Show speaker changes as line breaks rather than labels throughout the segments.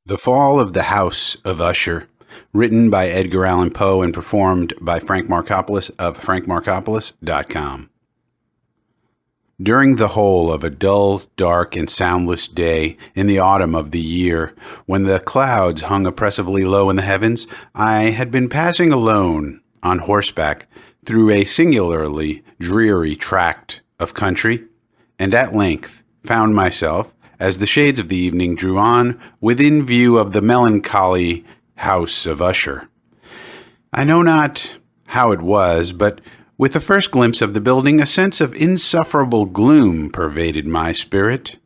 The Fall of the House of Usher, written by Edgar Allan Poe and performed by Frank Marcopolos of frankmarcopolos.com. During the whole of a dull, dark, and soundless day in the autumn of the year, when the clouds hung oppressively low in the heavens, I had been passing alone, on horseback, through a singularly dreary tract of country, and at length found myself, as the shades of the evening drew on, within view of the melancholy House of Usher. I know not how it was, but with the first glimpse of the building, a sense of insufferable gloom pervaded my spirit.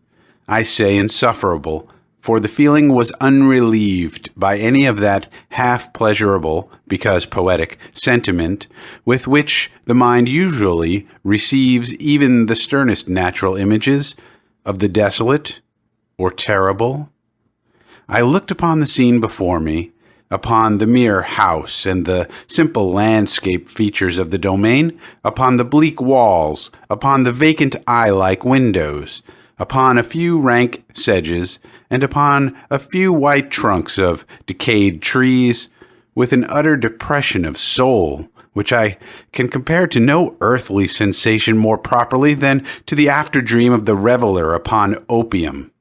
I say insufferable, for the feeling was unrelieved by any of that half-pleasurable, because poetic, sentiment with which the mind usually receives even the sternest natural images of the desolate or terrible. I looked upon the scene before me, upon the mere house and the simple landscape features of the domain, upon the bleak walls, upon the vacant eye-like windows, upon a few rank sedges, and upon a few white trunks of decayed trees, with an utter depression of soul, which I can compare to no earthly sensation more properly than to the after-dream of the reveler upon opium.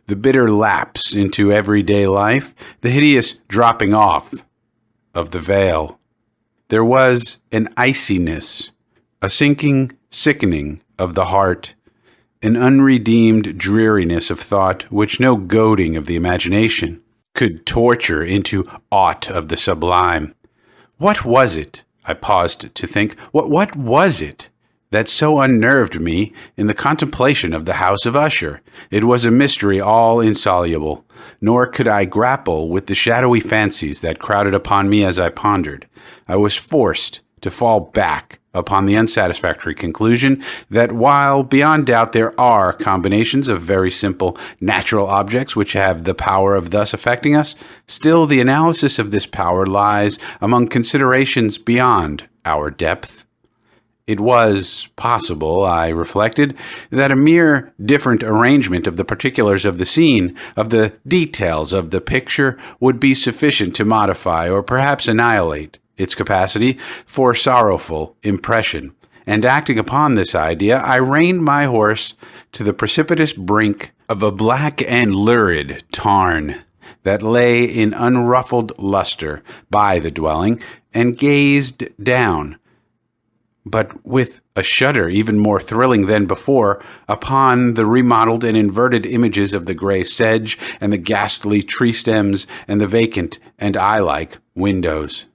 The bitter lapse into everyday life, the hideous dropping off of the veil. There was an iciness, a sinking, sickening of the heart, an unredeemed dreariness of thought which no goading of the imagination could torture into aught of the sublime. What was it, I paused to think, what was it that so unnerved me in the contemplation of the House of Usher? It was a mystery all insoluble, nor could I grapple with the shadowy fancies that crowded upon me as I pondered. I was forced to fall back upon the unsatisfactory conclusion that while beyond doubt there are combinations of very simple natural objects which have the power of thus affecting us, still the analysis of this power lies among considerations beyond our depth. It was possible, I reflected, that a mere different arrangement of the particulars of the scene, of the details of the picture, would be sufficient to modify or perhaps annihilate its capacity for sorrowful impression. And acting upon this idea, I reined my horse to the precipitous brink of a black and lurid tarn that lay in unruffled luster by the dwelling, and gazed down, but with a shudder even more thrilling than before, upon the remodeled and inverted images of the gray sedge and the ghastly tree stems and the vacant and eye-like windows.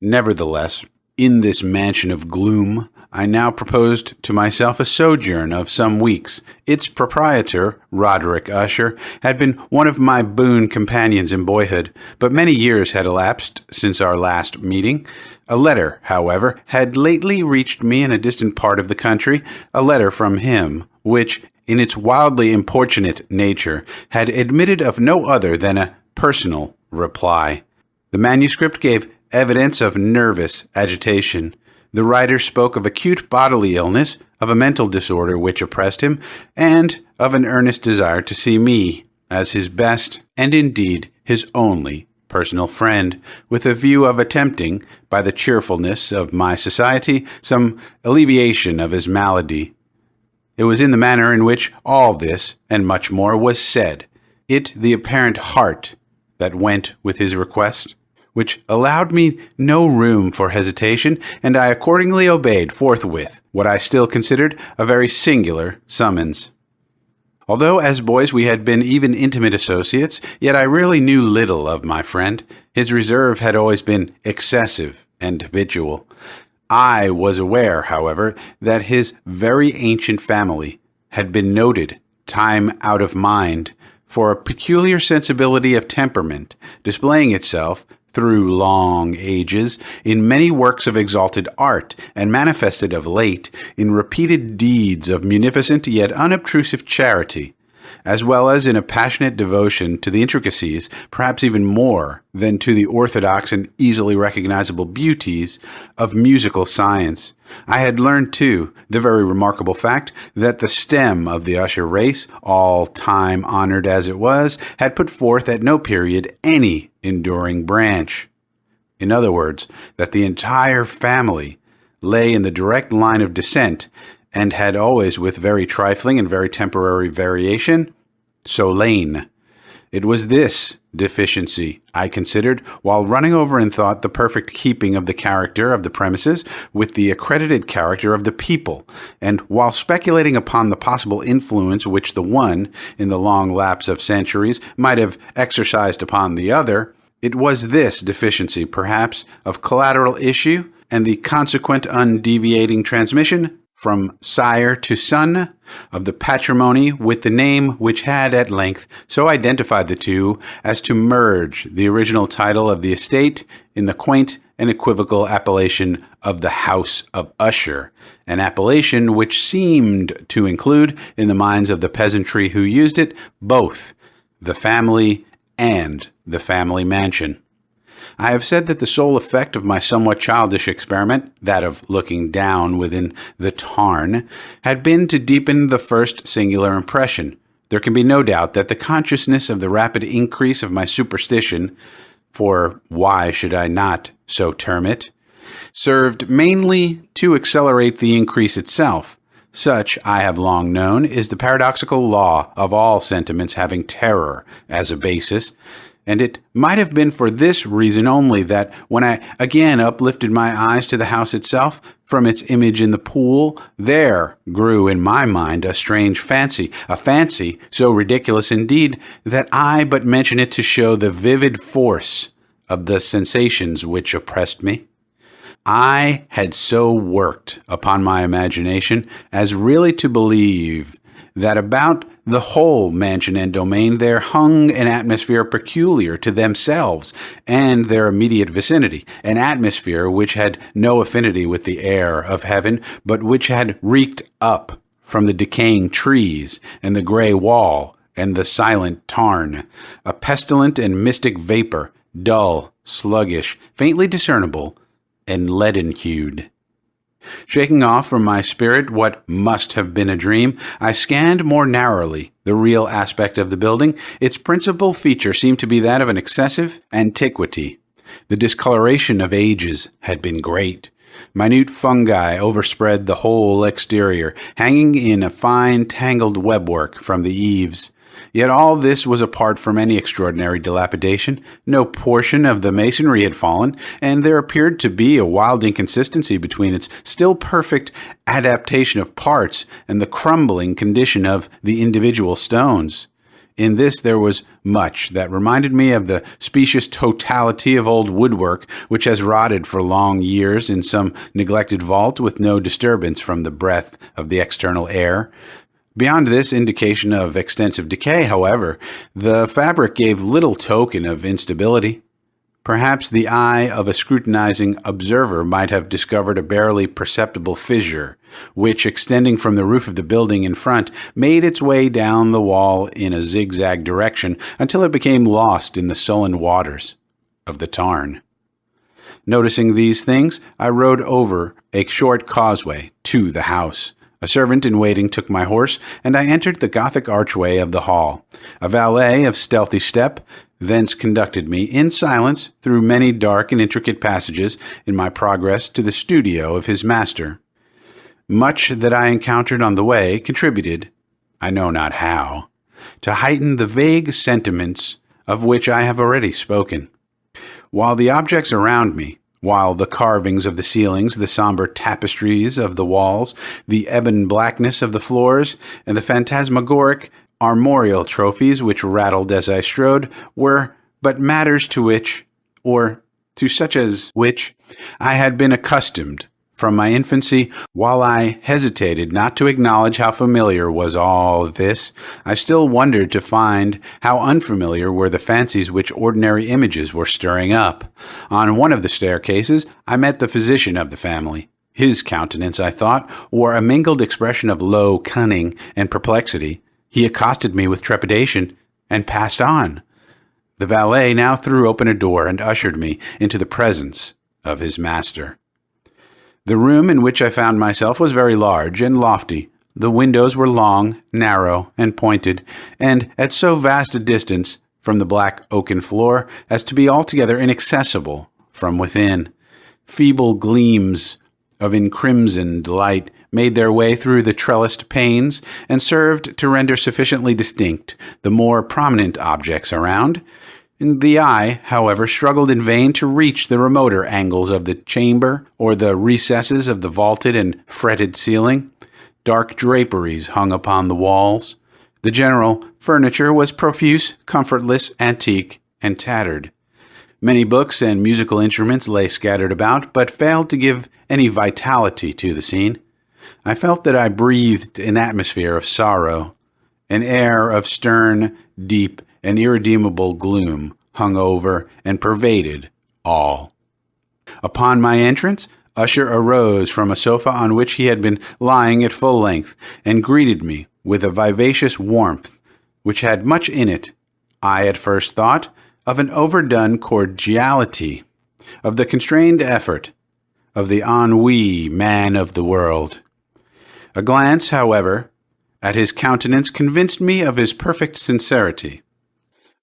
Nevertheless, in this mansion of gloom, I now proposed to myself a sojourn of some weeks. Its proprietor, Roderick Usher, had been one of my boon companions in boyhood, but many years had elapsed since our last meeting. A letter, however, had lately reached me in a distant part of the country, a letter from him, which, in its wildly importunate nature, had admitted of no other than a personal reply. The manuscript gave evidence of nervous agitation. The writer spoke of acute bodily illness, of a mental disorder which oppressed him, and of an earnest desire to see me as his best, and indeed his only, personal friend, with a view of attempting, by the cheerfulness of my society, some alleviation of his malady. It was in the manner in which all this, and much more, was said, it the apparent heart that went with his request, which allowed me no room for hesitation, and I accordingly obeyed forthwith what I still considered a very singular summons. Although as boys we had been even intimate associates, yet I really knew little of my friend. His reserve had always been excessive and habitual. I was aware, however, that his very ancient family had been noted, time out of mind, for a peculiar sensibility of temperament, displaying itself through long ages, in many works of exalted art, and manifested of late in repeated deeds of munificent yet unobtrusive charity. as well as in a passionate devotion to the intricacies, perhaps even more than to the orthodox and easily recognizable beauties of musical science. I had learned, too, the very remarkable fact that the stem of the Usher race, all time honored as it was, had put forth at no period any enduring branch. In other words, that the entire family lay in the direct line of descent and had always, with very trifling and very temporary variation, so lain. It was this deficiency I considered while running over in thought the perfect keeping of the character of the premises with the accredited character of the people, and while speculating upon the possible influence which the one, in the long lapse of centuries, might have exercised upon the other, it was this deficiency, perhaps, of collateral issue and the consequent undeviating transmission from sire to son of the patrimony with the name which had at length so identified the two as to merge the original title of the estate in the quaint and equivocal appellation of the House of Usher, an appellation which seemed to include, in the minds of the peasantry who used it, both the family and the family mansion. I have said that the sole effect of my somewhat childish experiment, that of looking down within the tarn, had been to deepen the first singular impression. There can be no doubt that the consciousness of the rapid increase of my superstition, for why should I not so term it, served mainly to accelerate the increase itself. Such, I have long known, is the paradoxical law of all sentiments having terror as a basis, and it might have been for this reason only that, when I again uplifted my eyes to the house itself from its image in the pool, there grew in my mind a strange fancy, a fancy so ridiculous indeed that I but mention it to show the vivid force of the sensations which oppressed me. I had so worked upon my imagination as really to believe that about the whole mansion and domain there hung an atmosphere peculiar to themselves and their immediate vicinity, an atmosphere which had no affinity with the air of heaven, but which had reeked up from the decaying trees and the gray wall and the silent tarn, a pestilent and mystic vapor, dull, sluggish, faintly discernible, and leaden-hued. Shaking off from my spirit what must have been a dream, I scanned more narrowly the real aspect of the building. Its principal feature seemed to be that of an excessive antiquity. The discoloration of ages had been great. Minute fungi overspread the whole exterior, hanging in a fine tangled webwork from the eaves. Yet all this was apart from any extraordinary dilapidation. No portion of the masonry had fallen, and there appeared to be a wild inconsistency between its still perfect adaptation of parts and the crumbling condition of the individual stones. In this there was much that reminded me of the specious totality of old woodwork which has rotted for long years in some neglected vault with no disturbance from the breath of the external air. Beyond this indication of extensive decay, however, the fabric gave little token of instability. Perhaps the eye of a scrutinizing observer might have discovered a barely perceptible fissure, which, extending from the roof of the building in front, made its way down the wall in a zigzag direction until it became lost in the sullen waters of the tarn. Noticing these things, I rode over a short causeway to the house. A servant in waiting took my horse, and I entered the Gothic archway of the hall. A valet of stealthy step thence conducted me in silence through many dark and intricate passages in my progress to the studio of his master. Much that I encountered on the way contributed, I know not how, to heighten the vague sentiments of which I have already spoken. While the objects around me, while the carvings of the ceilings, the somber tapestries of the walls, the ebon blackness of the floors, and the phantasmagoric armorial trophies which rattled as I strode, were but matters to which, or to such as which, I had been accustomed from my infancy. While I hesitated not to acknowledge how familiar was all this, I still wondered to find how unfamiliar were the fancies which ordinary images were stirring up. On one of the staircases, I met the physician of the family. His countenance, I thought, wore a mingled expression of low cunning and perplexity. He accosted me with trepidation and passed on. The valet now threw open a door and ushered me into the presence of his master. The room in which I found myself was very large and lofty. The windows were long, narrow, and pointed, and at so vast a distance from the black oaken floor as to be altogether inaccessible from within. Feeble gleams of encrimsoned light made their way through the trellised panes and served to render sufficiently distinct the more prominent objects around. The eye, however, struggled in vain to reach the remoter angles of the chamber or the recesses of the vaulted and fretted ceiling. Dark draperies hung upon the walls. The general furniture was profuse, comfortless, antique, and tattered. Many books and musical instruments lay scattered about, but failed to give any vitality to the scene. I felt that I breathed an atmosphere of sorrow. An air of stern, deep, and irredeemable gloom hung over and pervaded all. Upon my entrance, Usher arose from a sofa on which he had been lying at full length, and greeted me with a vivacious warmth which had much in it, I at first thought, of an overdone cordiality, of the constrained effort, of the ennui man of the world. A glance, however, at his countenance convinced me of his perfect sincerity.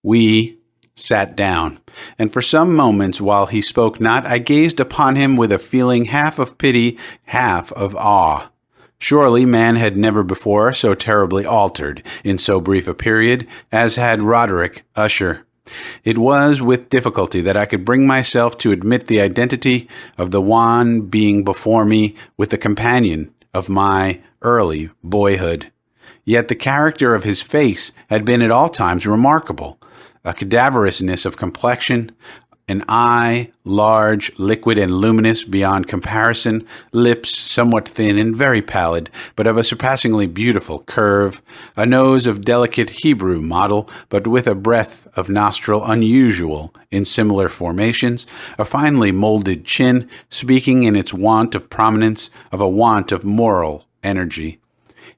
We sat down, and for some moments while he spoke not, I gazed upon him with a feeling half of pity, half of awe. Surely man had never before so terribly altered in so brief a period as had Roderick Usher. It was with difficulty that I could bring myself to admit the identity of the wan being before me with the companion of my early boyhood. Yet the character of his face had been at all times remarkable. A cadaverousness of complexion, an eye large, liquid, and luminous beyond comparison, lips somewhat thin and very pallid, but of a surpassingly beautiful curve, a nose of delicate Hebrew model, but with a breadth of nostril unusual in similar formations, a finely molded chin, speaking in its want of prominence of a want of moral energy,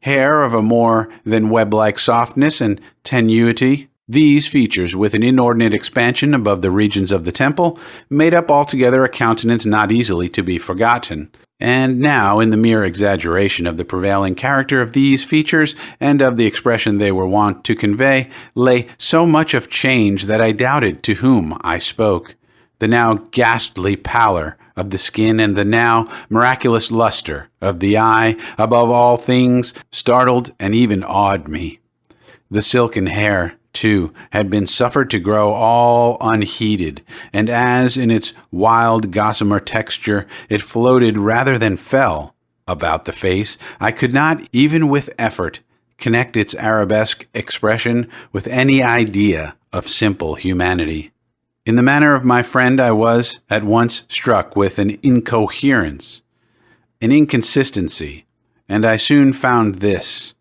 hair of a more than web-like softness and tenuity. These features, with an inordinate expansion above the regions of the temple, made up altogether a countenance not easily to be forgotten. And now, in the mere exaggeration of the prevailing character of these features and of the expression they were wont to convey, lay so much of change that I doubted to whom I spoke. The now ghastly pallor of the skin and the now miraculous luster of the eye, above all things, startled and even awed me. The silken hair, too, had been suffered to grow all unheeded, and as in its wild gossamer texture it floated rather than fell about the face, I could not, even with effort, connect its arabesque expression with any idea of simple humanity. In the manner of my friend I was at once struck with an incoherence, an inconsistency, and I soon found this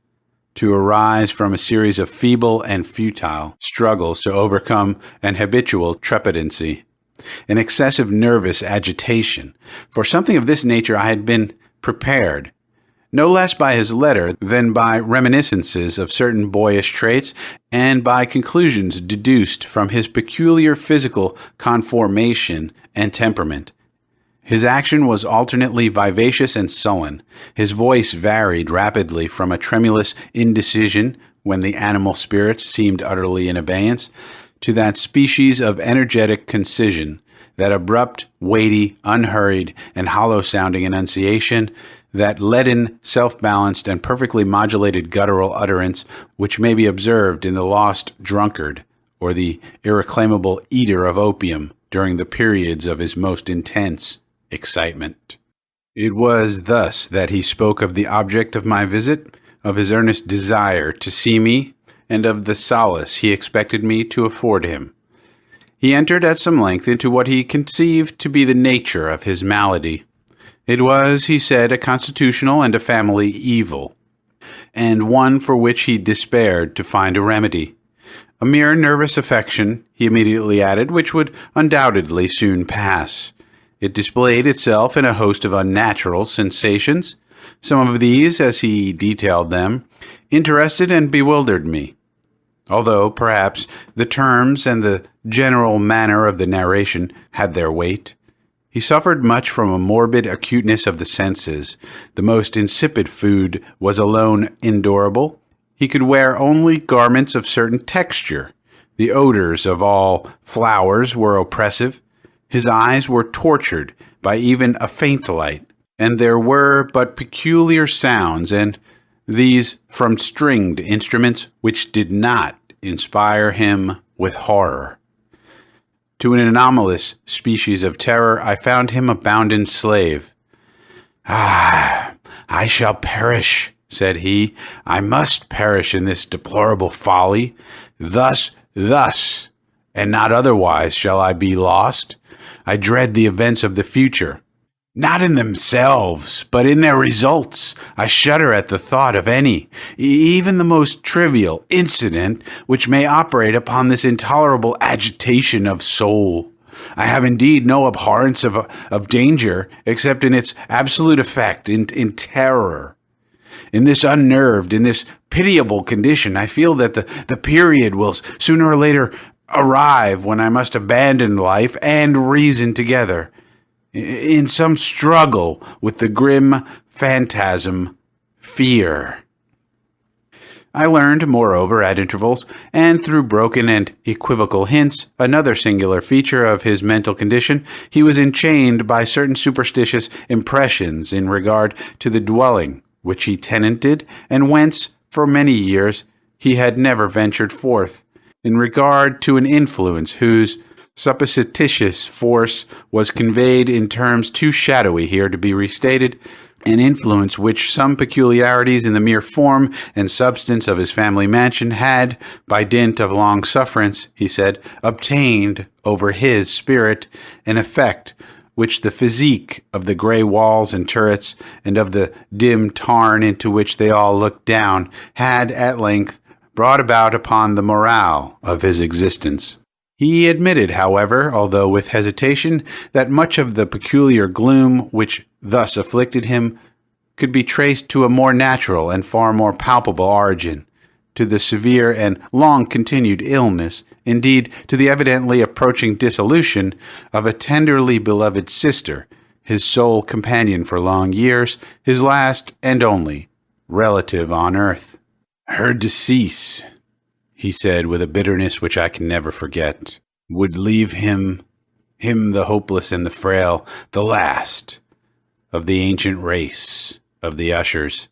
to arise from a series of feeble and futile struggles to overcome an habitual trepidancy, an excessive nervous agitation. For something of this nature I had been prepared, no less by his letter than by reminiscences of certain boyish traits and by conclusions deduced from his peculiar physical conformation and temperament. His action was alternately vivacious and sullen. His voice varied rapidly from a tremulous indecision, when the animal spirits seemed utterly in abeyance, to that species of energetic concision, that abrupt, weighty, unhurried, and hollow-sounding enunciation, that leaden, self-balanced, and perfectly modulated guttural utterance which may be observed in the lost drunkard or the irreclaimable eater of opium during the periods of his most intense excitement. It was thus that he spoke of the object of my visit, of his earnest desire to see me, and of the solace he expected me to afford him. He entered at some length into what he conceived to be the nature of his malady. It was, he said, a constitutional and a family evil, and one for which he despaired to find a remedy. A mere nervous affection, he immediately added, which would undoubtedly soon pass. It displayed itself in a host of unnatural sensations, Some of these, as he detailed them, interested and bewildered me, although perhaps the terms and the general manner of the narration had their weight. He suffered much from a morbid acuteness of the senses. The most insipid food was alone endurable. He could wear only garments of certain texture. The odors of all flowers were oppressive. His eyes were tortured by even a faint light, and there were but peculiar sounds, and these from stringed instruments, which did not inspire him with horror. To an anomalous species of terror, I found him a bounden slave. "Ah, I shall perish," said he. "I must perish in this deplorable folly. Thus, and not otherwise shall I be lost. I dread the events of the future. Not in themselves, but in their results. I shudder at the thought of any, even the most trivial, incident which may operate upon this intolerable agitation of soul. I have indeed no abhorrence of danger, except in its absolute effect, in terror. In this unnerved, in this pitiable condition, I feel that the period will sooner or later arrive when I must abandon life and reason together, in some struggle with the grim phantasm, fear." I learned, moreover, at intervals, and through broken and equivocal hints, another singular feature of his mental condition. He was enchained by certain superstitious impressions in regard to the dwelling which he tenanted, and whence, for many years, he had never ventured forth, in regard to an influence whose supposititious force was conveyed in terms too shadowy here to be restated, an influence which some peculiarities in the mere form and substance of his family mansion had, by dint of long sufferance, he said, obtained over his spirit, an effect which the physique of the grey walls and turrets, and of the dim tarn into which they all looked down, had at length brought about upon the morale of his existence. He admitted, however, although with hesitation, that much of the peculiar gloom which thus afflicted him could be traced to a more natural and far more palpable origin, to the severe and long-continued illness, indeed, to the evidently approaching dissolution of a tenderly beloved sister, his sole companion for long years, his last and only relative on earth. "Her decease," he said with a bitterness which I can never forget, "would leave him the hopeless and the frail, the last of the ancient race of the Ushers."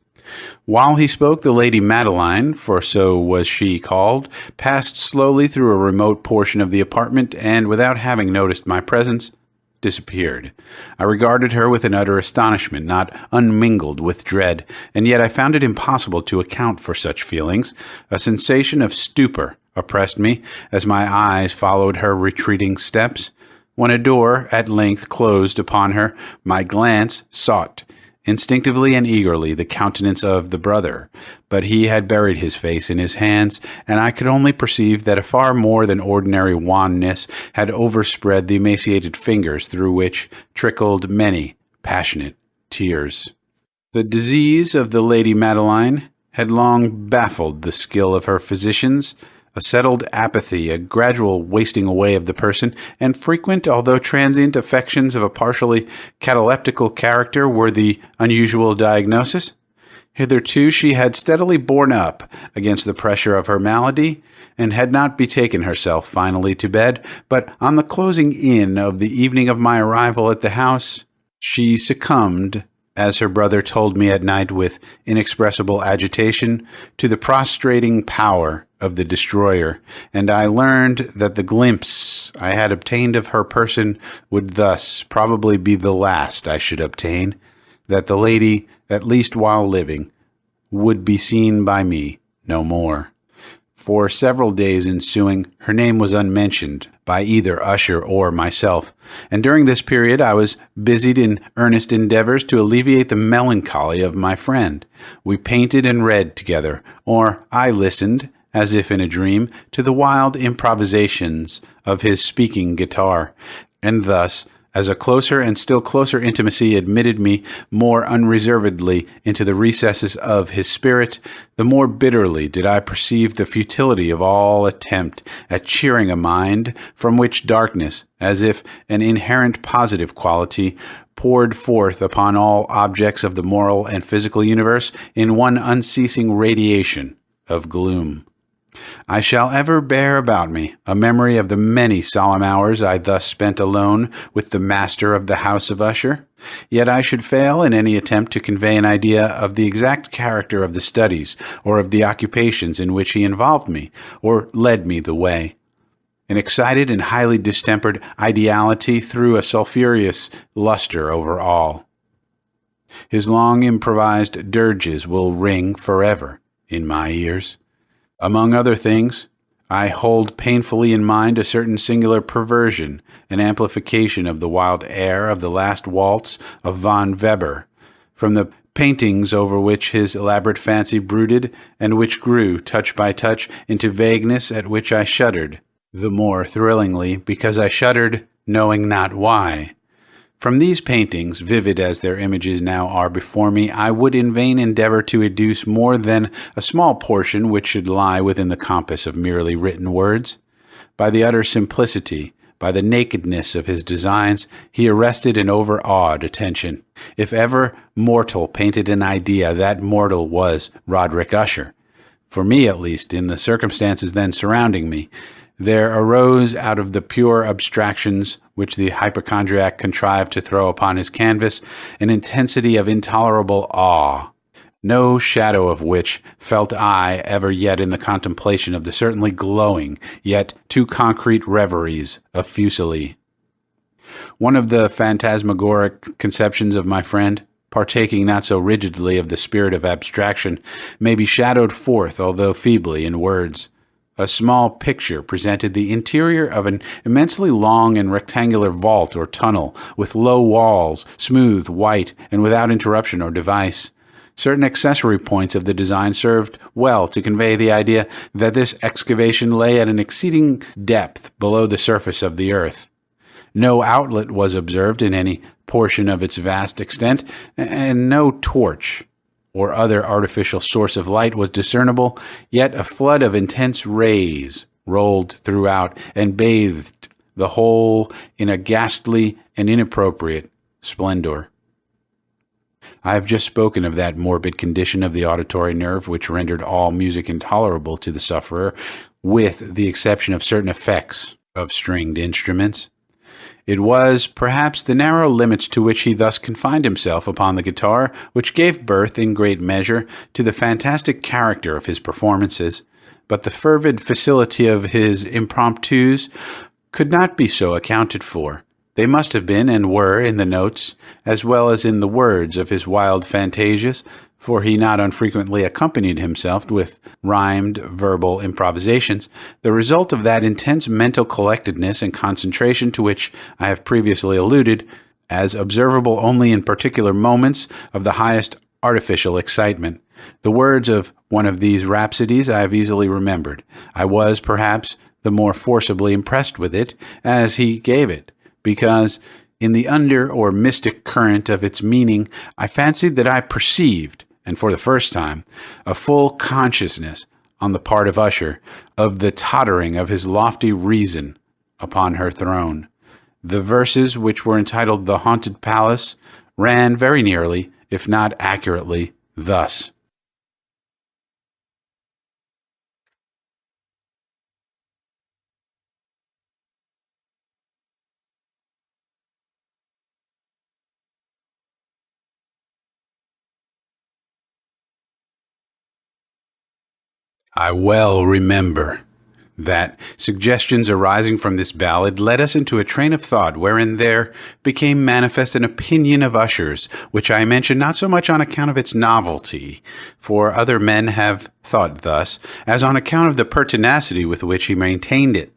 While he spoke, the Lady Madeline, for so was she called, passed slowly through a remote portion of the apartment, and without having noticed my presence, disappeared. I regarded her with an utter astonishment, not unmingled with dread, and yet I found it impossible to account for such feelings. A sensation of stupor oppressed me as my eyes followed her retreating steps. When a door at length closed upon her, my glance sought instinctively and eagerly the countenance of the brother, but he had buried his face in his hands, and I could only perceive that a far more than ordinary wanness had overspread the emaciated fingers through which trickled many passionate tears. The disease of the Lady Madeline had long baffled the skill of her physicians. A settled apathy, a gradual wasting away of the person, and frequent, although transient, affections of a partially cataleptical character were the unusual diagnosis. Hitherto she had steadily borne up against the pressure of her malady, and had not betaken herself finally to bed, but on the closing in of the evening of my arrival at the house, she succumbed, as her brother told me at night with inexpressible agitation, to the prostrating power of the destroyer, and I learned that the glimpse I had obtained of her person would thus probably be the last I should obtain, that the lady, at least while living, would be seen by me no more. For several days ensuing, her name was unmentioned by either Usher or myself, and during this period I was busied in earnest endeavors to alleviate the melancholy of my friend. We painted and read together, or I listened, as if in a dream, to the wild improvisations of his speaking guitar, and thus, As a closer and still closer intimacy admitted me more unreservedly into the recesses of his spirit, the more bitterly did I perceive the futility of all attempt at cheering a mind from which darkness, as if an inherent positive quality, poured forth upon all objects of the moral and physical universe in one unceasing radiation of gloom. I shall ever bear about me a memory of the many solemn hours I thus spent alone with the master of the House of Usher, yet I should fail in any attempt to convey an idea of the exact character of the studies or of the occupations in which he involved me or led me the way. An excited and highly distempered ideality threw a sulphureous luster over all. His long improvised dirges will ring forever in my ears. Among other things, I hold painfully in mind a certain singular perversion and amplification of the wild air of the last waltz of von Weber, from the paintings over which his elaborate fancy brooded, and which grew, touch by touch, into vagueness at which I shuddered, the more thrillingly because I shuddered knowing not why. From these paintings, vivid as their images now are before me, I would in vain endeavor to educe more than a small portion which should lie within the compass of merely written words. By the utter simplicity, by the nakedness of his designs, he arrested and overawed attention. If ever mortal painted an idea, that mortal was Roderick Usher. For me, at least, in the circumstances then surrounding me, there arose out of the pure abstractions which the hypochondriac contrived to throw upon his canvas an intensity of intolerable awe, no shadow of which felt I ever yet in the contemplation of the certainly glowing, yet too concrete reveries of Fuseli. One of the phantasmagoric conceptions of my friend, partaking not so rigidly of the spirit of abstraction, may be shadowed forth, although feebly, in words. A small picture presented the interior of an immensely long and rectangular vault or tunnel, with low walls, smooth, white, and without interruption or device. Certain accessory points of the design served well to convey the idea that this excavation lay at an exceeding depth below the surface of the earth. No outlet was observed in any portion of its vast extent, and no torch or other artificial source of light was discernible, yet a flood of intense rays rolled throughout and bathed the whole in a ghastly and inappropriate splendor. I have just spoken of that morbid condition of the auditory nerve which rendered all music intolerable to the sufferer, with the exception of certain effects of stringed instruments. It was, perhaps, the narrow limits to which he thus confined himself upon the guitar which gave birth, in great measure, to the fantastic character of his performances, but the fervid facility of his impromptus could not be so accounted for. They must have been and were in the notes, as well as in the words of his wild fantasias, for he not unfrequently accompanied himself with rhymed verbal improvisations, the result of that intense mental collectedness and concentration to which I have previously alluded, as observable only in particular moments of the highest artificial excitement. The words of one of these rhapsodies I have easily remembered. I was, perhaps, the more forcibly impressed with it as he gave it, because in the under or mystic current of its meaning I fancied that I perceived, and for the first time, a full consciousness on the part of Usher of the tottering of his lofty reason upon her throne. The verses, which were entitled The Haunted Palace, ran very nearly, if not accurately, thus. I well remember that suggestions arising from this ballad led us into a train of thought wherein there became manifest an opinion of Usher's, which I mention not so much on account of its novelty, for other men have thought thus, as on account of the pertinacity with which he maintained it.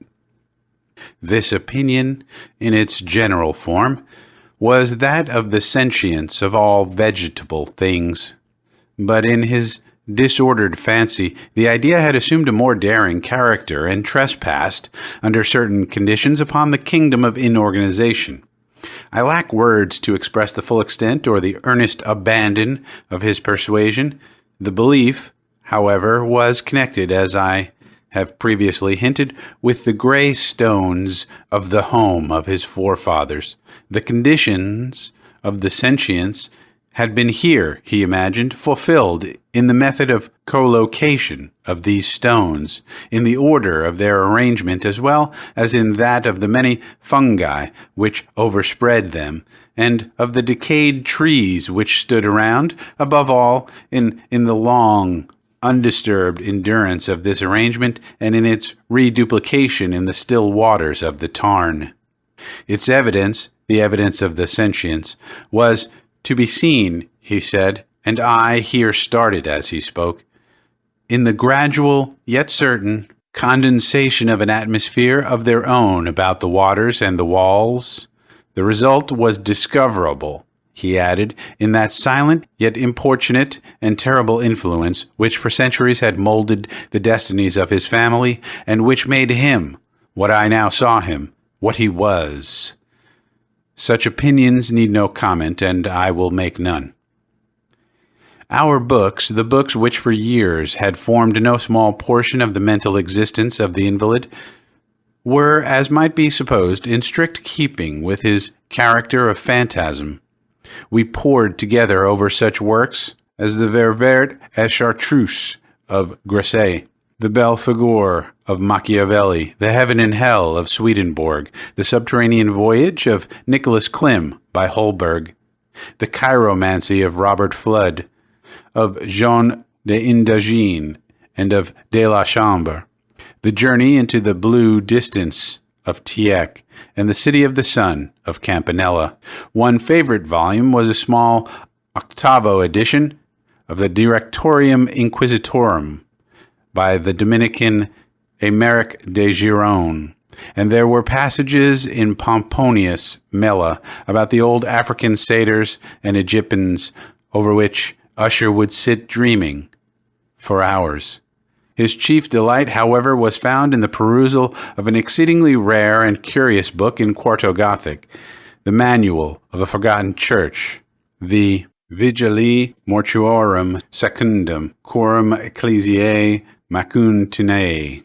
This opinion, in its general form, was that of the sentience of all vegetable things, but in his disordered fancy, the idea had assumed a more daring character and trespassed, under certain conditions, upon the kingdom of inorganization. I lack words to express the full extent or the earnest abandon of his persuasion. The belief, however, was connected, as I have previously hinted, with the gray stones of the home of his forefathers. The conditions of the sentience had been here, he imagined, fulfilled in the method of collocation of these stones, in the order of their arrangement as well as in that of the many fungi which overspread them, and of the decayed trees which stood around, above all, in the long, undisturbed endurance of this arrangement and in its reduplication in the still waters of the tarn. Its evidence, the evidence of the sentience, was to be seen, he said, and I here started as he spoke, in the gradual, yet certain, condensation of an atmosphere of their own about the waters and the walls. The result was discoverable, he added, in that silent, yet importunate and terrible influence which for centuries had molded the destinies of his family, and which made him, what I now saw him, what he was. Such opinions need no comment, and I will make none. Our books, the books which for years had formed no small portion of the mental existence of the invalid, were, as might be supposed, in strict keeping with his character of phantasm. We pored together over such works as the Ververt et Chartreuse of Gresset, the Belle Figure of Machiavelli, the Heaven and Hell of Swedenborg, the Subterranean Voyage of Nicholas Klim by Holberg, the Chiromancy of Robert Flood, of Jean d'Indagine and of de la Chambre, the Journey into the Blue Distance of Tieck, and the City of the Sun of Campanella. One favorite volume was a small octavo edition of the Directorium Inquisitorum by the Dominican Emeric de Giron, and there were passages in Pomponius Mela about the old African satyrs and Egyptians over which Usher would sit dreaming for hours. His chief delight, however, was found in the perusal of an exceedingly rare and curious book in quarto Gothic, the Manual of a Forgotten Church, the Vigilii Mortuorum Secundum Quorum Ecclesiae Macuntinei.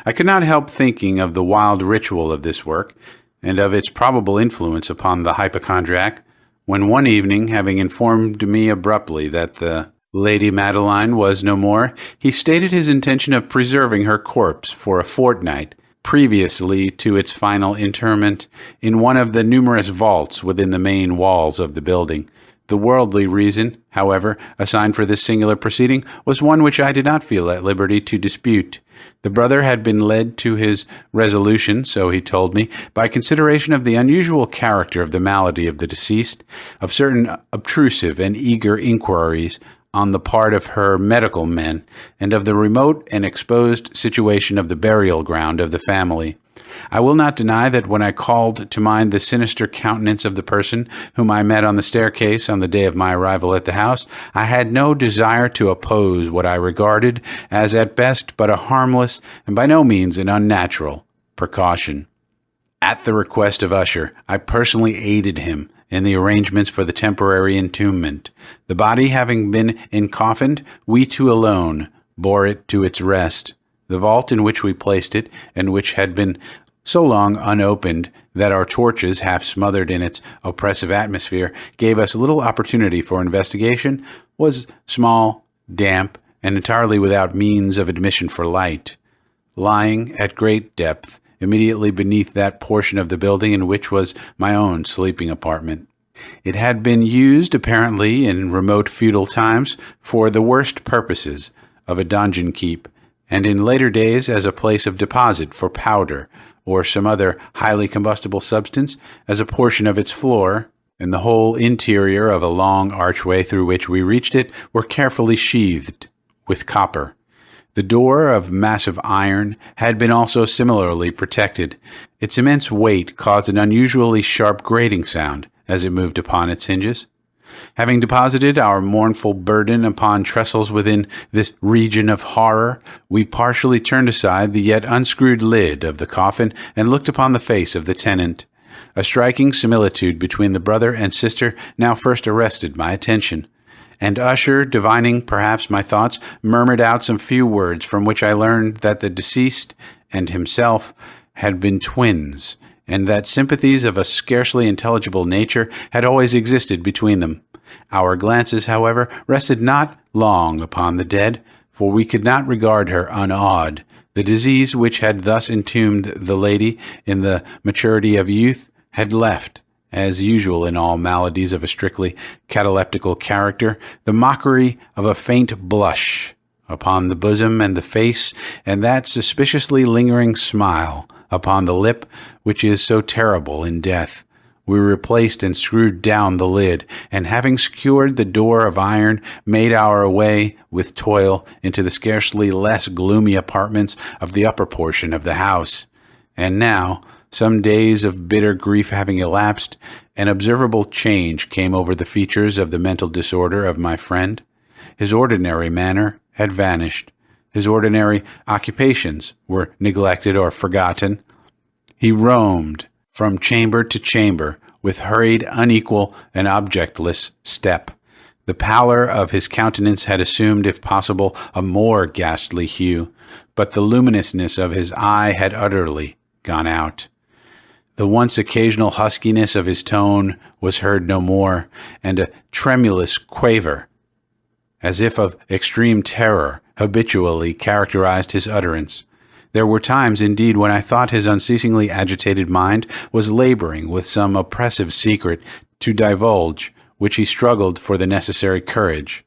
I could not help thinking of the wild ritual of this work, and of its probable influence upon the hypochondriac, when one evening, having informed me abruptly that the Lady Madeline was no more, he stated his intention of preserving her corpse for a fortnight, previously to its final interment, in one of the numerous vaults within the main walls of the building. The worldly reason, however, assigned for this singular proceeding was one which I did not feel at liberty to dispute. The brother had been led to his resolution, so he told me, by consideration of the unusual character of the malady of the deceased, of certain obtrusive and eager inquiries on the part of her medical men, and of the remote and exposed situation of the burial ground of the family. I will not deny that when I called to mind the sinister countenance of the person whom I met on the staircase on the day of my arrival at the house, I had no desire to oppose what I regarded as at best but a harmless and by no means an unnatural precaution. At the request of Usher, I personally aided him in the arrangements for the temporary entombment. The body having been encoffined, we two alone bore it to its rest. The vault in which we placed it, and which had been so long unopened that our torches, half smothered in its oppressive atmosphere, gave us little opportunity for investigation, was small, damp, and entirely without means of admission for light. Lying at great depth, immediately beneath that portion of the building in which was my own sleeping apartment. It had been used, apparently, in remote feudal times for the worst purposes of a donjon keep, and in later days as a place of deposit for powder or some other highly combustible substance, as a portion of its floor and the whole interior of a long archway through which we reached it were carefully sheathed with copper. The door of massive iron had been also similarly protected. Its immense weight caused an unusually sharp grating sound as it moved upon its hinges. Having deposited our mournful burden upon trestles within this region of horror, we partially turned aside the yet unscrewed lid of the coffin and looked upon the face of the tenant. A striking similitude between the brother and sister now first arrested my attention, and Usher, divining perhaps my thoughts, murmured out some few words from which I learned that the deceased and himself had been twins, and that sympathies of a scarcely intelligible nature had always existed between them. Our glances, however, rested not long upon the dead, for we could not regard her unawed. The disease which had thus entombed the lady in the maturity of youth had left, as usual in all maladies of a strictly cataleptical character, the mockery of a faint blush upon the bosom and the face, and that suspiciously lingering smile upon the lip which is so terrible in death. We replaced and screwed down the lid, and having secured the door of iron, made our way with toil into the scarcely less gloomy apartments of the upper portion of the house. And now, some days of bitter grief having elapsed, an observable change came over the features of the mental disorder of my friend. His ordinary manner had vanished. His ordinary occupations were neglected or forgotten. He roamed from chamber to chamber with hurried, unequal, and objectless step. The pallor of his countenance had assumed, if possible, a more ghastly hue, but the luminousness of his eye had utterly gone out. The once occasional huskiness of his tone was heard no more, and a tremulous quaver, as if of extreme terror, habitually characterized his utterance. There were times, indeed, when I thought his unceasingly agitated mind was laboring with some oppressive secret to divulge, which he struggled for the necessary courage.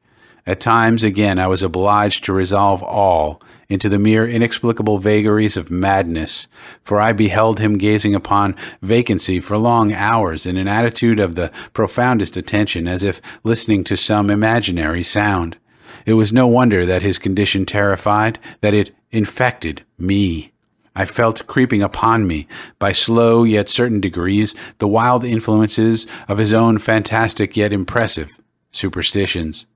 At times, again, I was obliged to resolve all into the mere inexplicable vagaries of madness, for I beheld him gazing upon vacancy for long hours in an attitude of the profoundest attention, as if listening to some imaginary sound. It was no wonder that his condition terrified, that it infected me. I felt creeping upon me, by slow yet certain degrees, the wild influences of his own fantastic yet impressive superstitions.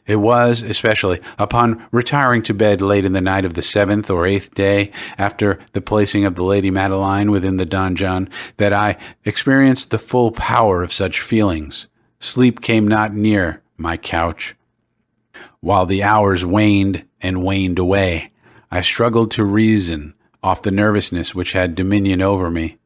It was, especially, upon retiring to bed late in the night of the 7th or 8th day after the placing of the Lady Madeline within the donjon, that I experienced the full power of such feelings. Sleep came not near my couch. While the hours waned and waned away, I struggled to reason off the nervousness which had dominion over me.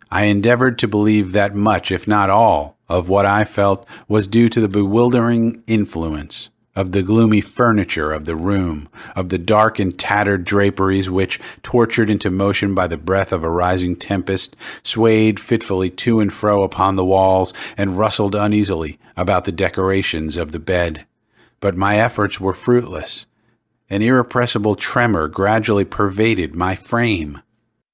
I endeavored to believe that much, if not all, of what I felt was due to the bewildering influence of the gloomy furniture of the room, of the dark and tattered draperies which, tortured into motion by the breath of a rising tempest, swayed fitfully to and fro upon the walls and rustled uneasily about the decorations of the bed. But my efforts were fruitless. An irrepressible tremor gradually pervaded my frame,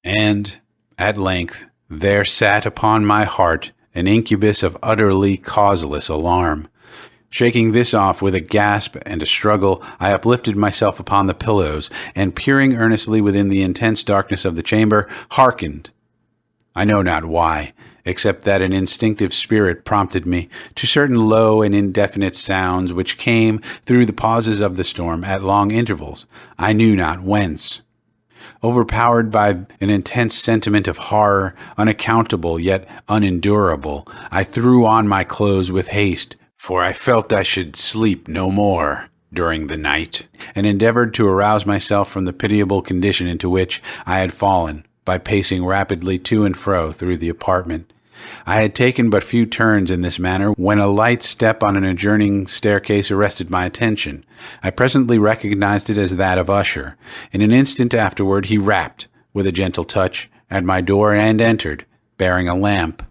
and, at length, there sat upon my heart an incubus of utterly causeless alarm. Shaking this off with a gasp and a struggle, I uplifted myself upon the pillows, and peering earnestly within the intense darkness of the chamber, hearkened. I know not why, except that an instinctive spirit prompted me to certain low and indefinite sounds which came through the pauses of the storm at long intervals, I knew not whence. Overpowered by an intense sentiment of horror, unaccountable yet unendurable, I threw on my clothes with haste, for I felt I should sleep no more during the night, and endeavored to arouse myself from the pitiable condition into which I had fallen by pacing rapidly to and fro through the apartment. I had taken but few turns in this manner when a light step on an adjoining staircase arrested my attention. I presently recognized it as that of Usher. In an instant afterward he rapped, with a gentle touch, at my door and entered, bearing a lamp.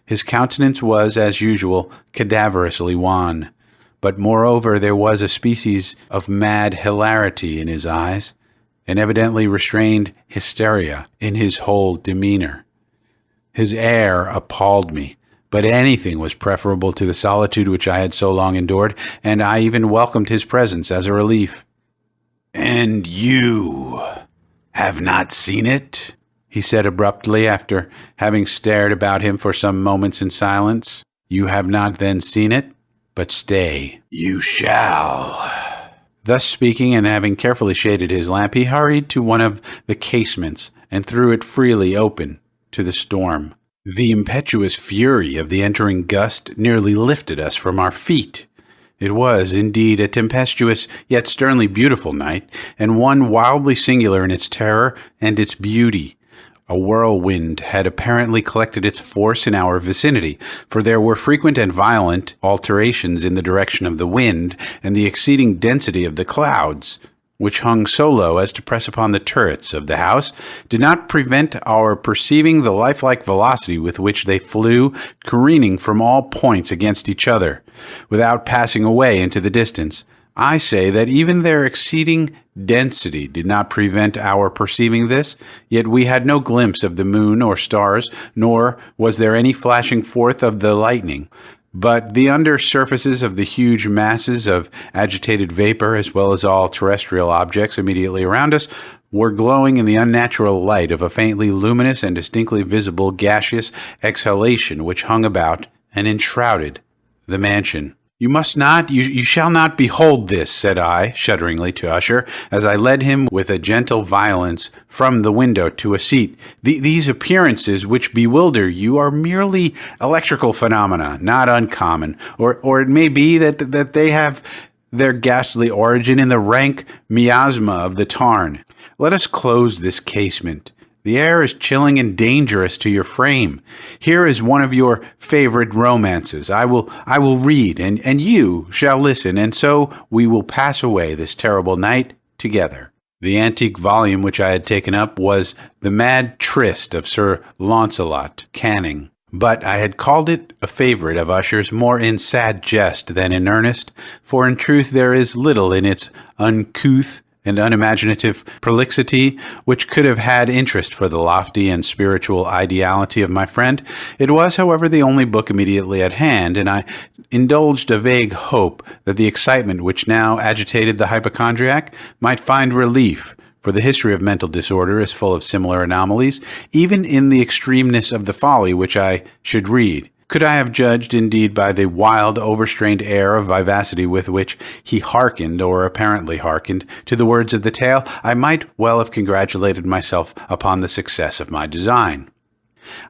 His countenance was, as usual, cadaverously wan, but moreover there was a species of mad hilarity in his eyes, and evidently restrained hysteria in his whole demeanor. His air appalled me, but anything was preferable to the solitude which I had so long endured, and I even welcomed his presence as a relief. "And you have not seen it?" he said abruptly, after having stared about him for some moments in silence. "You have not then seen it? But stay, you shall." Thus speaking, and having carefully shaded his lamp, he hurried to one of the casements and threw it freely open to the storm. The impetuous fury of the entering gust nearly lifted us from our feet. It was, indeed, a tempestuous yet sternly beautiful night, and one wildly singular in its terror and its beauty. A whirlwind had apparently collected its force in our vicinity, for there were frequent and violent alterations in the direction of the wind and the exceeding density of the clouds, which hung so low as to press upon the turrets of the house, did not prevent our perceiving the lifelike velocity with which they flew, careening from all points against each other, without passing away into the distance. I say that even their exceeding density did not prevent our perceiving this, yet we had no glimpse of the moon or stars, nor was there any flashing forth of the lightning. But the under surfaces of the huge masses of agitated vapor, as well as all terrestrial objects immediately around us, were glowing in the unnatural light of a faintly luminous and distinctly visible gaseous exhalation which hung about and enshrouded the mansion. You shall not behold this, said I, shudderingly to Usher, as I led him with a gentle violence from the window to a seat. These appearances which bewilder you are merely electrical phenomena, not uncommon, or it may be that they have their ghastly origin in the rank miasma of the tarn. Let us close this casement. The air is chilling and dangerous to your frame. Here is one of your favorite romances. I will read, and you shall listen, and so we will pass away this terrible night together. The antique volume which I had taken up was The Mad Tryst of Sir Launcelot Canning, but I had called it a favorite of Usher's more in sad jest than in earnest, for in truth there is little in its uncouth and unimaginative prolixity which could have had interest for the lofty and spiritual ideality of my friend. It was, however, the only book immediately at hand, and I indulged a vague hope that the excitement which now agitated the hypochondriac might find relief, for the history of mental disorder is full of similar anomalies, even in the extremeness of the folly which I should read. Could I have judged, indeed, by the wild, overstrained air of vivacity with which he hearkened, or apparently hearkened, to the words of the tale, I might well have congratulated myself upon the success of my design.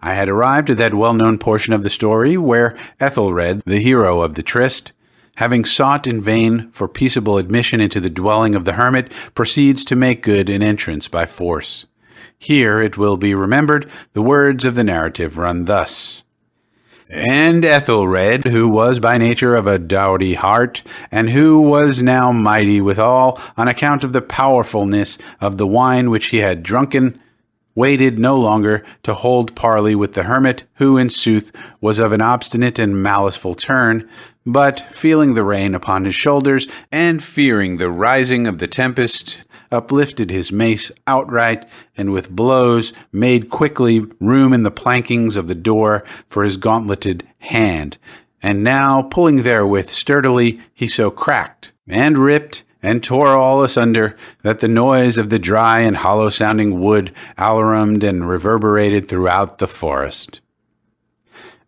I had arrived at that well-known portion of the story where Ethelred, the hero of the tryst, having sought in vain for peaceable admission into the dwelling of the hermit, proceeds to make good an entrance by force. Here, it will be remembered, the words of the narrative run thus. And Ethelred, who was by nature of a doughty heart, and who was now mighty withal, on account of the powerfulness of the wine which he had drunken, waited no longer to hold parley with the hermit, who in sooth was of an obstinate and maliceful turn, but, feeling the rain upon his shoulders, and fearing the rising of the tempest, uplifted his mace outright, and with blows made quickly room in the plankings of the door for his gauntleted hand. And now, pulling therewith sturdily, he so cracked, and ripped, and tore all asunder, that the noise of the dry and hollow-sounding wood alarumed and reverberated throughout the forest.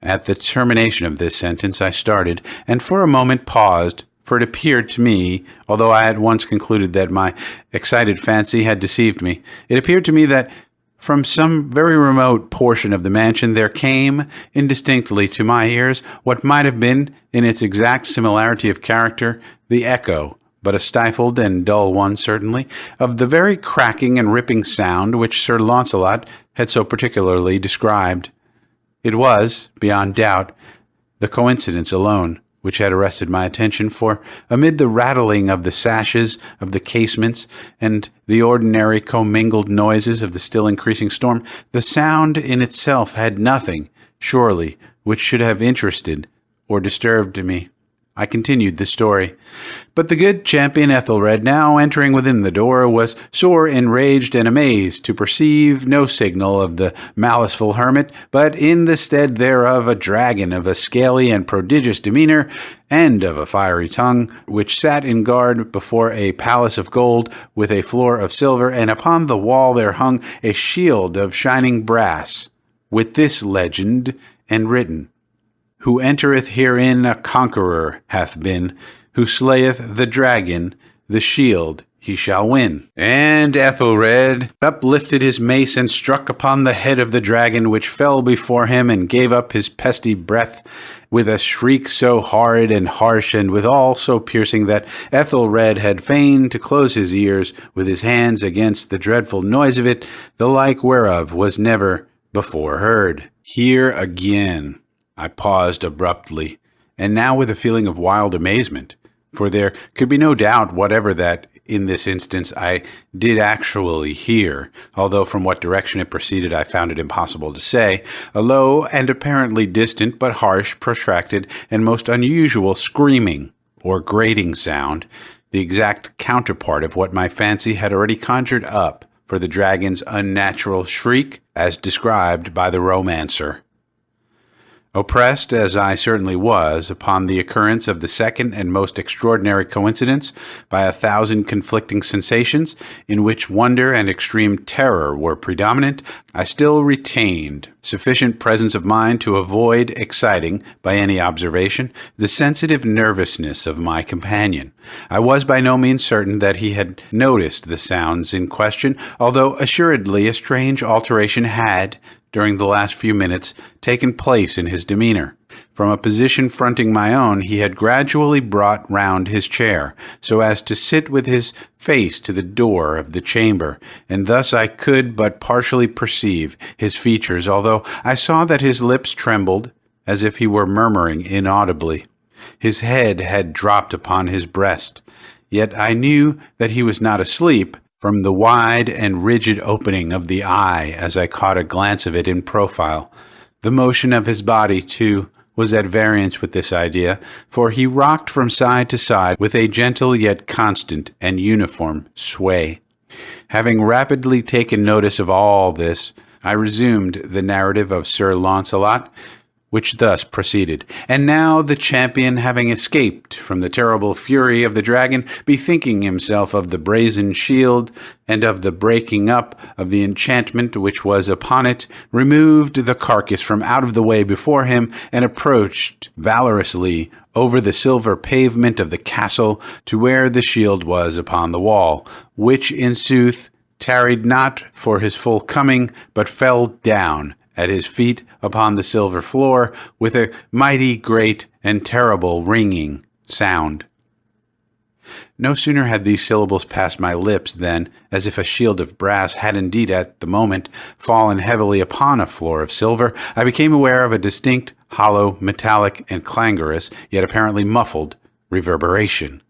At the termination of this sentence I started, and for a moment paused, for it appeared to me, although I at once concluded that my excited fancy had deceived me, it appeared to me that from some very remote portion of the mansion there came, indistinctly to my ears, what might have been, in its exact similarity of character, the echo, but a stifled and dull one certainly, of the very cracking and ripping sound which Sir Launcelot had so particularly described. It was, beyond doubt, the coincidence alone which had arrested my attention, for amid the rattling of the sashes of the casements and the ordinary commingled noises of the still increasing storm, the sound in itself had nothing, surely, which should have interested or disturbed me. I continued the story. But the good champion Ethelred, now entering within the door, was sore enraged and amazed to perceive no signal of the maliceful hermit, but in the stead thereof a dragon of a scaly and prodigious demeanour, and of a fiery tongue, which sat in guard before a palace of gold, with a floor of silver, and upon the wall there hung a shield of shining brass, with this legend enwritten. Who entereth herein a conqueror hath been, who slayeth the dragon, the shield he shall win. And Ethelred uplifted his mace and struck upon the head of the dragon, which fell before him and gave up his pesty breath with a shriek so horrid and harsh, and withal so piercing, that Ethelred had fain to close his ears with his hands against the dreadful noise of it, the like whereof was never before heard. Here again I paused abruptly, and now with a feeling of wild amazement, for there could be no doubt whatever that in this instance I did actually hear, although from what direction it proceeded I found it impossible to say, a low and apparently distant but harsh, protracted, and most unusual screaming or grating sound, the exact counterpart of what my fancy had already conjured up for the dragon's unnatural shriek as described by the romancer. Oppressed, as I certainly was, upon the occurrence of the second and most extraordinary coincidence by 1,000 conflicting sensations, in which wonder and extreme terror were predominant, I still retained sufficient presence of mind to avoid exciting, by any observation, the sensitive nervousness of my companion. I was by no means certain that he had noticed the sounds in question, although assuredly a strange alteration had, during the last few minutes, taken place in his demeanor. From a position fronting my own, he had gradually brought round his chair, so as to sit with his face to the door of the chamber, and thus I could but partially perceive his features, although I saw that his lips trembled, as if he were murmuring inaudibly. His head had dropped upon his breast, yet I knew that he was not asleep, from the wide and rigid opening of the eye as I caught a glance of it in profile. The motion of his body, too, was at variance with this idea, for he rocked from side to side with a gentle yet constant and uniform sway. Having rapidly taken notice of all this, I resumed the narrative of Sir Launcelot, which thus proceeded. And now the champion, having escaped from the terrible fury of the dragon, bethinking himself of the brazen shield and of the breaking up of the enchantment which was upon it, removed the carcass from out of the way before him, and approached valorously over the silver pavement of the castle to where the shield was upon the wall, which in sooth tarried not for his full coming, but fell down at his feet upon the silver floor with a mighty, great, and terrible ringing sound. No sooner had these syllables passed my lips than, as if a shield of brass had indeed at the moment fallen heavily upon a floor of silver, I became aware of a distinct, hollow, metallic, and clangorous, yet apparently muffled, reverberation.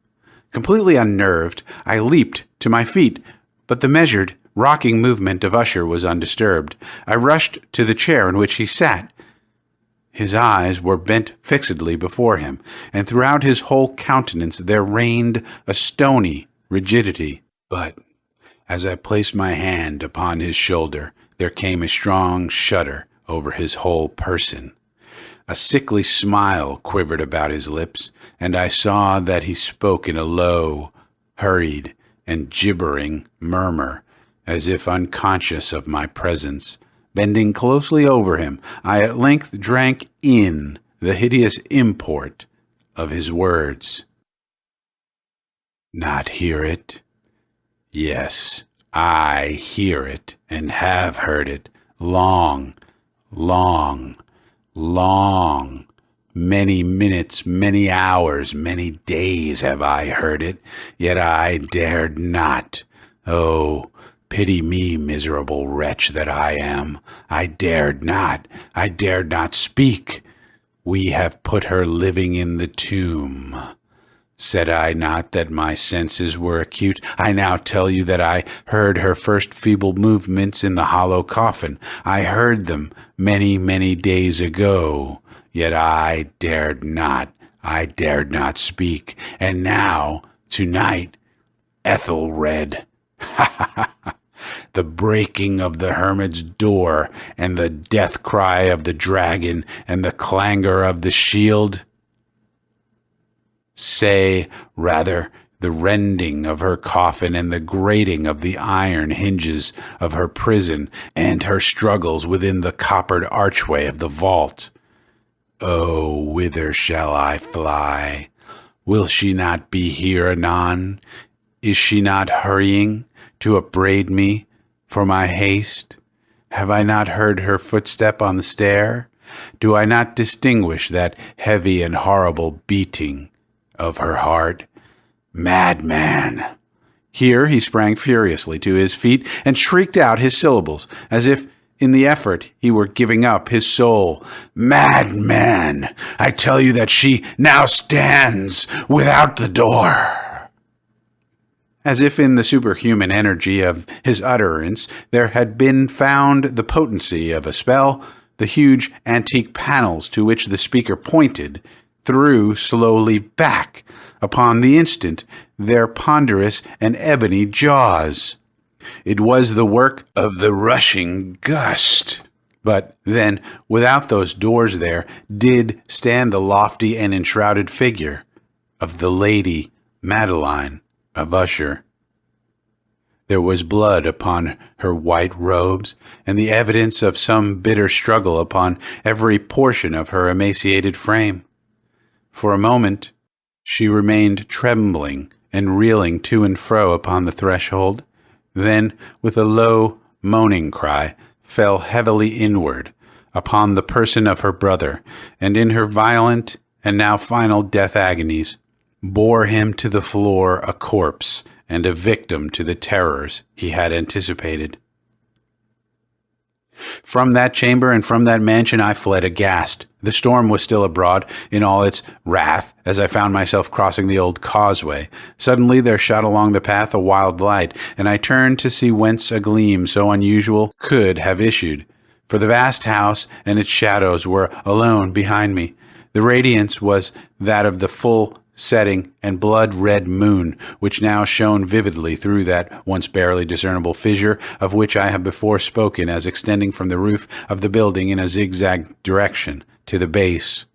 Completely unnerved, I leaped to my feet, but the measured, rocking movement of Usher was undisturbed. I rushed to the chair in which he sat. His eyes were bent fixedly before him, and throughout his whole countenance there reigned a stony rigidity. But as I placed my hand upon his shoulder, there came a strong shudder over his whole person. A sickly smile quivered about his lips, and I saw that he spoke in a low, hurried, and gibbering murmur, as if unconscious of my presence. Bending closely over him, I at length drank in the hideous import of his words. Not hear it? Yes, I hear it, and have heard it, long, long, long. Many minutes, many hours, many days have I heard it, yet I dared not. Oh, pity me, miserable wretch that I am. I dared not speak. We have put her living in the tomb. Said I not that my senses were acute? I now tell you that I heard her first feeble movements in the hollow coffin. I heard them many, many days ago, yet I dared not speak. And now, tonight, Ethelred, the breaking of the hermit's door, and the death cry of the dragon, and the clangor of the shield. Say, rather, the rending of her coffin, and the grating of the iron hinges of her prison, and her struggles within the coppered archway of the vault. Oh, whither shall I fly? Will she not be here anon? Is she not hurrying to upbraid me for my haste? Have I not heard her footstep on the stair? Do I not distinguish that heavy and horrible beating of her heart? Madman! Here he sprang furiously to his feet and shrieked out his syllables, as if in the effort he were giving up his soul. Madman! I tell you that she now stands without the door. As if in the superhuman energy of his utterance there had been found the potency of a spell, the huge antique panels to which the speaker pointed threw slowly back, upon the instant, their ponderous and ebony jaws. It was the work of the rushing gust. But then, without those doors there, did stand the lofty and enshrouded figure of the Lady Madeline of Usher. There was blood upon her white robes, and the evidence of some bitter struggle upon every portion of her emaciated frame. For a moment she remained trembling and reeling to and fro upon the threshold, then, with a low, moaning cry, fell heavily inward upon the person of her brother, and in her violent and now final death agonies, bore him to the floor a corpse and a victim to the terrors he had anticipated. From that chamber and from that mansion I fled aghast. The storm was still abroad in all its wrath as I found myself crossing the old causeway. Suddenly there shot along the path a wild light, and I turned to see whence a gleam so unusual could have issued. For the vast house and its shadows were alone behind me. The radiance was that of the full setting and blood-red moon, which now shone vividly through that once barely discernible fissure of which I have before spoken as extending from the roof of the building in a zigzag direction to the base.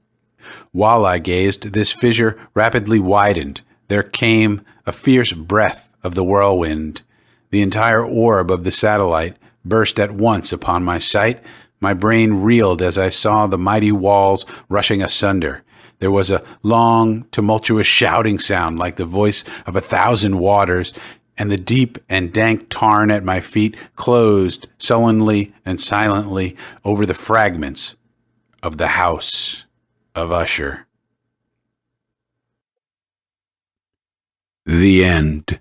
While I gazed, this fissure rapidly widened. There came a fierce breath of the whirlwind. The entire orb of the satellite burst at once upon my sight. My brain reeled as I saw the mighty walls rushing asunder. There was a long, tumultuous shouting sound like the voice of 1,000 waters, and the deep and dank tarn at my feet closed sullenly and silently over the fragments of the House of Usher. The End.